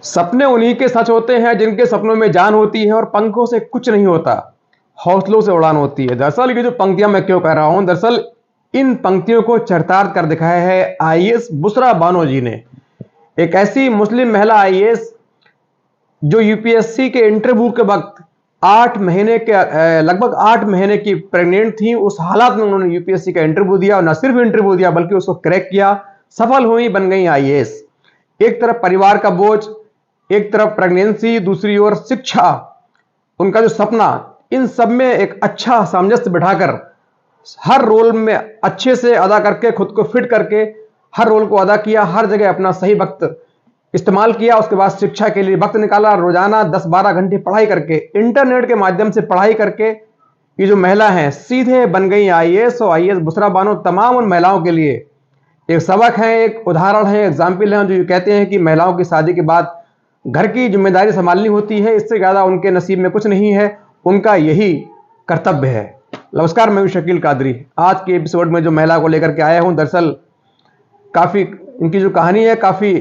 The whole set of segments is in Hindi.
सपने उन्हीं के सच होते हैं जिनके सपनों में जान होती है और पंखों से कुछ नहीं होता, हौसलों से उड़ान होती है। दरअसल ये जो पंक्तियां मैं क्यों कह रहा हूं, दरअसल इन पंक्तियों को चरितार्थ कर दिखाया है आईएएस बुशरा बानो जी ने। एक ऐसी मुस्लिम महिला आईएएस जो यूपीएससी के इंटरव्यू के वक्त 8 महीने के लगभग 8 महीने की प्रेग्नेंट थी। उस हालात में उन्होंने यूपीएससी का इंटरव्यू दिया और न सिर्फ इंटरव्यू दिया बल्कि उसको क्रैक किया, सफल हुई, बन गई आईएएस। एक तरफ परिवार का बोझ, एक तरफ प्रेगनेंसी, दूसरी ओर शिक्षा, उनका जो सपना, इन सब में एक अच्छा सामंजस्य बिठाकर हर रोल में अच्छे से अदा करके, खुद को फिट करके हर रोल को अदा किया, हर जगह अपना सही वक्त इस्तेमाल किया। उसके बाद शिक्षा के लिए वक्त निकाला, रोजाना 10-12 घंटे पढ़ाई करके, इंटरनेट के माध्यम से पढ़ाई करके ये जो महिला हैं सीधे बन गई आईएएस। और आईएएस बुशरा बानो तमाम उन महिलाओं के लिए एक सबक है, एक उदाहरण है, एग्जाम्पल है, जो ये कहते हैं कि महिलाओं की शादी के बाद घर की जिम्मेदारी संभालनी होती है, इससे ज्यादा उनके नसीब में कुछ नहीं है, उनका यही कर्तव्य है। नमस्कार, मैं हूं शकील कादरी। आज के एपिसोड में जो महिला को लेकर के आया हूं, दरअसल काफी इनकी जो कहानी है काफी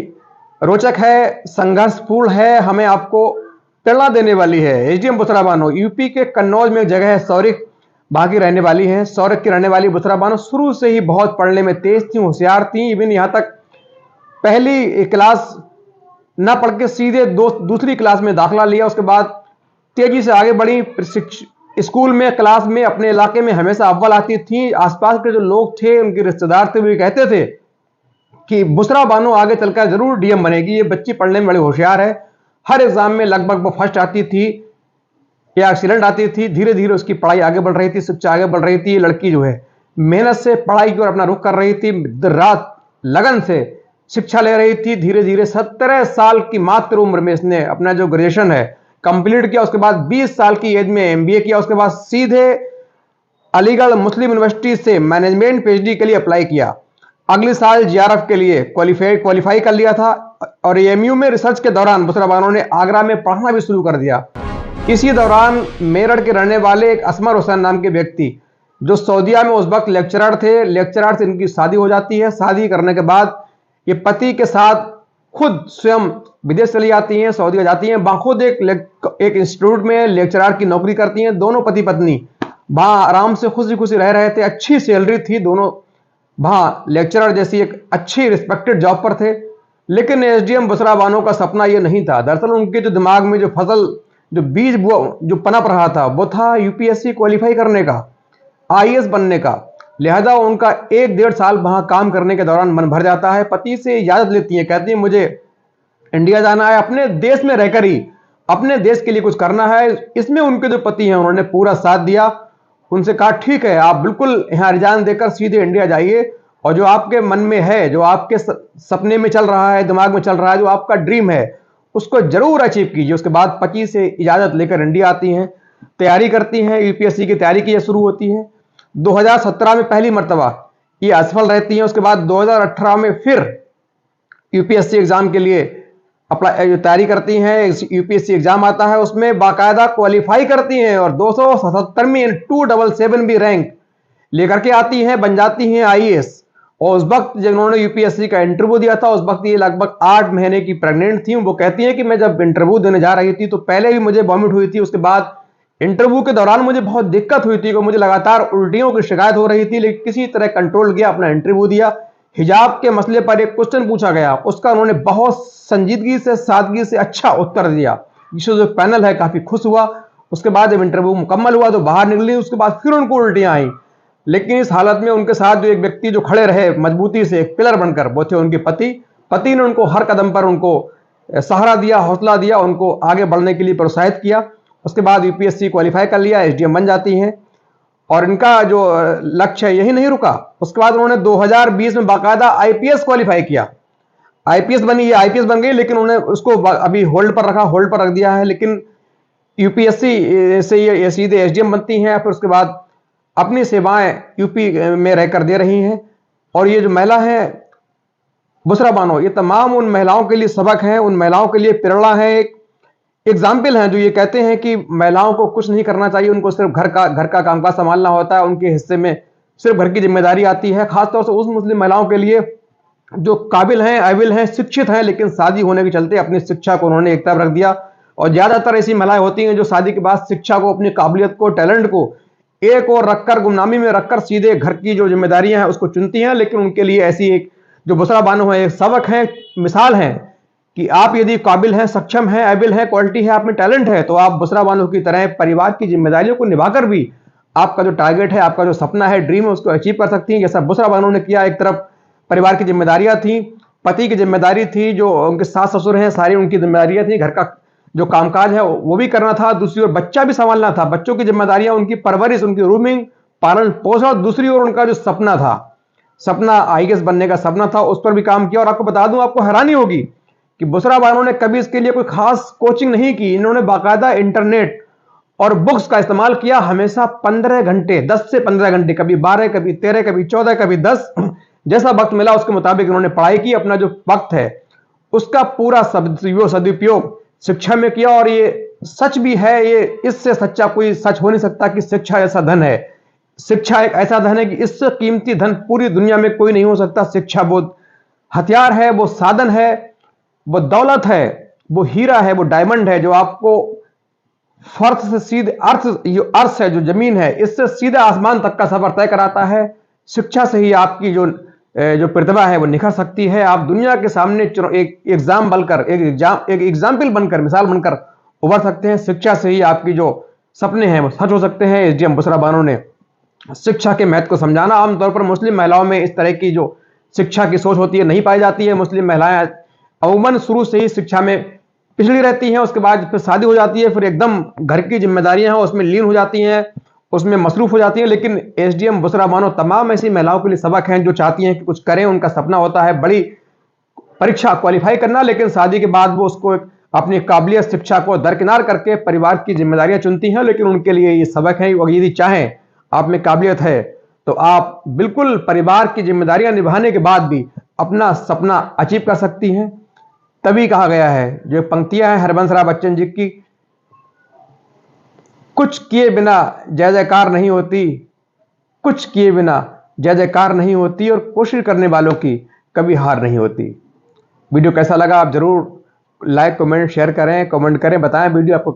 रोचक है, संघर्षपूर्ण है, हमें आपको प्रेरणा देने वाली है। एसडीएम बुशरा बानो यूपी के कन्नौज में एक जगह है सौरिक, वहां की रहने वाली है। सौरिक की रहने वाली बुशरा बानो शुरू से ही बहुत पढ़ने में तेज थी, होशियार थी। इवन यहां तक पहली क्लास ना पढ़ के सीधे दूसरी क्लास में दाखिला लिया। उसके बाद तेजी से आगे बढ़ी, स्कूल में, क्लास में, अपने इलाके में हमेशा अव्वल आती थी। आसपास के जो लोग थे, उनके रिश्तेदार थे, वे कहते थे कि बुशरा बानो आगे चलकर जरूर डीएम बनेगी, ये बच्ची पढ़ने में बड़ी होशियार है। हर एग्जाम में लगभग वो फर्स्ट आती थी या एक्सीलेंट आती थी। धीरे धीरे उसकी पढ़ाई आगे बढ़ रही थी, शिक्षा आगे बढ़ रही थी। ये लड़की जो है मेहनत से पढ़ाई की ओर अपना रुख कर रही थी, रात लगन से शिक्षा ले रही थी। धीरे धीरे 17 साल की मात्र उम्र में इसने अपना जो ग्रेजुएशन है कंप्लीट किया। उसके बाद 20 साल की एज में एमबीए किया। उसके बाद सीधे अलीगढ़ मुस्लिम यूनिवर्सिटी से मैनेजमेंट पीएचडी के लिए अप्लाई किया। अगले साल जीआरएफ के लिए क्वालिफाई कर लिया था। और एएमयू में रिसर्च के दौरान बुशरा बानो ने आगरा में पढ़ना भी शुरू कर दिया। इसी दौरान मेरठ के रहने वाले एक असमर हुसैन नाम के व्यक्ति जो सऊदीया में उस वक्त लेक्चरर थे, लेक्चरर से इनकी शादी हो जाती है। शादी करने के बाद ये पति के साथ खुद स्वयं विदेश चली जाती हैं, सऊदी जाती हैं। वहां खुद एक इंस्टीट्यूट में लेक्चरर की नौकरी करती हैं। दोनों पति पत्नी वहां आराम से खुशी खुशी रह रहे थे, अच्छी सैलरी थी, दोनों वहां लेक्चरर जैसी एक अच्छी रिस्पेक्टेड जॉब पर थे। लेकिन एसडीएम बुशरा बानो का सपना यह नहीं था। दरअसल उनके जो दिमाग में जो फसल, जो बीज जो पनप रहा था, वो था यूपीएससी क्वालिफाई करने का, आईएएस बनने का। लिहाजा उनका 1-1.5 साल वहां काम करने के दौरान मन भर जाता है। पति से इजाजत लेती है, कहती है मुझे इंडिया जाना है, अपने देश में रहकर ही अपने देश के लिए कुछ करना है। इसमें उनके जो पति हैं उन्होंने पूरा साथ दिया। उनसे कहा ठीक है, आप बिल्कुल यहां रिजाइन देकर सीधे इंडिया जाइए और जो आपके मन में है, जो आपके सपने में चल रहा है, दिमाग में चल रहा है, जो आपका ड्रीम है, उसको जरूर अचीव कीजिए। उसके बाद पति से इजाजत लेकर इंडिया आती हैं, तैयारी करती हैं, यूपीएससी की तैयारी की शुरू होती है। 2017 में पहली मर्तबा ये असफल रहती हैं। उसके बाद 2018 में फिर यूपीएससी एग्जाम के लिए अप्लाई तैयारी करती हैं। यूपीएससी एग्जाम आता है, उसमें बाकायदा क्वालिफाई करती हैं और 277 में 277 भी रैंक लेकर के आती हैं, बन जाती हैं आईएएस। और उस वक्त जब उन्होंने यूपीएससी का इंटरव्यू दिया था, उस वक्त ये लगभग 8 महीने की प्रेग्नेंट थी। वो कहती हैं कि मैं जब इंटरव्यू देने जा रही थी तो पहले भी मुझे वॉमिट हुई थी। उसके बाद इंटरव्यू के दौरान मुझे बहुत दिक्कत हुई थी, मुझे लगातार उल्टियों की शिकायत हो रही थी, लेकिन किसी तरह कंट्रोल किया, अपना इंटरव्यू दिया। हिजाब के मसले पर एक क्वेश्चन पूछा गया, उसका उन्होंने बहुत संजीदगी से, सादगी से अच्छा उत्तर दिया, जिससे जो पैनल है काफी खुश हुआ। उसके बाद जब इंटरव्यू मुकम्मल हुआ तो बाहर निकली। उसके बाद फिर उनको उल्टियां आई, लेकिन इस हालत में उनके साथ जो एक व्यक्ति जो खड़े रहे मजबूती से, एक पिलर बनकर, वो थे उनके पति। पति ने उनको हर कदम पर उनको सहारा दिया, हौसला दिया, उनको आगे बढ़ने के लिए प्रोत्साहित किया। उसके बाद यूपीएससी क्वालिफाई कर लिया, एसडीएम बन जाती हैं। और इनका जो लक्ष्य है यही नहीं रुका। उसके बाद उन्होंने 2020 में बाकायदा आईपीएस क्वालिफाई किया, आईपीएस बनी, ये आईपीएस बन गई, लेकिन उन्होंने उसको अभी होल्ड पर रख दिया है। लेकिन यूपीएससी से ये सीधे एसडीएम बनती हैं, फिर उसके बाद अपनी सेवाएं यूपी में रहकर दे रही हैं। और ये जो महिला है बुशरा बानो, ये तमाम उन महिलाओं के लिए सबक है, उन महिलाओं के लिए प्रेरणा है, एक एग्जाम्पल हैं जो ये कहते हैं कि महिलाओं को कुछ नहीं करना चाहिए, उनको सिर्फ घर का कामकाज संभालना होता है, उनके हिस्से में सिर्फ घर की जिम्मेदारी आती है। खासतौर से उस मुस्लिम महिलाओं के लिए जो काबिल हैं, अविल हैं, शिक्षित हैं, लेकिन शादी होने के चलते अपनी शिक्षा को उन्होंने एक तरफ रख दिया। और ज्यादातर ऐसी महिलाएं होती हैं जो शादी के बाद शिक्षा को, अपनी काबिलियत को, टैलेंट को एक और रखकर, गुमनामी में रखकर सीधे घर की जो जिम्मेदारियां हैं उसको चुनती हैं। लेकिन उनके लिए ऐसी एक जो बुशरा बानो है, एक सबक है, मिसाल है कि आप यदि काबिल हैं, सक्षम हैं, एबिल हैं, क्वालिटी है, आप में टैलेंट है, तो आप बुशरा बानो की तरह परिवार की जिम्मेदारियों को निभाकर भी आपका जो टारगेट है, आपका जो सपना है, ड्रीम है, उसको अचीव कर सकती हैं, जैसा बुशरा बानो ने किया। एक तरफ परिवार की जिम्मेदारियां थी, पति की जिम्मेदारी थी, जो उनके सास ससुर हैं सारी उनकी जिम्मेदारियां थी, घर का जो कामकाज है वो भी करना था, दूसरी ओर बच्चा भी संभालना था, बच्चों की जिम्मेदारियां, उनकी परवरिश, उनकी रूमिंग, पालन पोषण, दूसरी ओर उनका जो सपना था, सपना आईएएस बनने का सपना था, उस पर भी काम किया। और आपको बता दूं, आपको हैरानी होगी कि बुशरा बानो ने कभी इसके लिए कोई खास कोचिंग नहीं की। इन्होंने बाकायदा इंटरनेट और बुक्स का इस्तेमाल किया। हमेशा 15 घंटे, 10 से 15 घंटे, कभी 12, कभी 13, कभी 14, कभी 10, जैसा वक्त मिला उसके मुताबिक इन्होंने पढ़ाई की। अपना जो वक्त है उसका पूरा सदुपयोग शिक्षा में किया। और ये सच भी है, ये इससे सच्चा कोई सच हो नहीं सकता कि शिक्षा ऐसा धन है। शिक्षा एक ऐसा धन है कि इससे कीमती धन पूरी दुनिया में कोई नहीं हो सकता। शिक्षा वो हथियार है, वो साधन है, वो दौलत है, वो हीरा है, वो डायमंड है, जो आपको फर्श से सीधे अर्थ है, जो जमीन है, इससे सीधे आसमान तक का सफर तय कराता है। शिक्षा से ही आपकी जो प्रतिभा है वो निखर सकती है। आप दुनिया के सामने एक एग्जाम बनकर, एक एग्जाम्पल बनकर, मिसाल बनकर उभर सकते हैं। शिक्षा से ही आपकी जो सपने हैं वो सच हो सकते हैं। एसडीएम बुशरा बानो ने शिक्षा के महत्व को समझाना। आमतौर पर मुस्लिम महिलाओं में इस तरह की जो शिक्षा की सोच होती है नहीं पाई जाती है। मुस्लिम महिलाएं अमूमन शुरू से ही शिक्षा में पिछड़ी रहती हैं, उसके बाद फिर शादी हो जाती है, फिर एकदम घर की जिम्मेदारियां हैं उसमें लीन हो जाती हैं, उसमें मसरूफ हो जाती हैं। लेकिन एसडीएम बुशरा बानो तमाम ऐसी महिलाओं के लिए सबक हैं जो चाहती हैं कि कुछ करें। उनका सपना होता है बड़ी परीक्षा क्वालिफाई करना, लेकिन शादी के बाद वो उसको अपनी काबिलियत, शिक्षा को दरकिनार करके परिवार की जिम्मेदारियां चुनती हैं। लेकिन उनके लिए ये सबक है, वो यदि चाहें, आप में काबिलियत है, तो आप बिल्कुल परिवार की जिम्मेदारियां निभाने के बाद भी अपना सपना अचीव कर सकती हैं। तभी कहा गया है, जो पंक्तियां हैं हरबंस राय बच्चन जी की, कुछ किए बिना जय जयकार नहीं होती, कुछ किए बिना जय जयकार नहीं होती, और कोशिश करने वालों की कभी हार नहीं होती। वीडियो कैसा लगा आप जरूर लाइक, कमेंट, शेयर करें, कमेंट करें, बताएं वीडियो आपको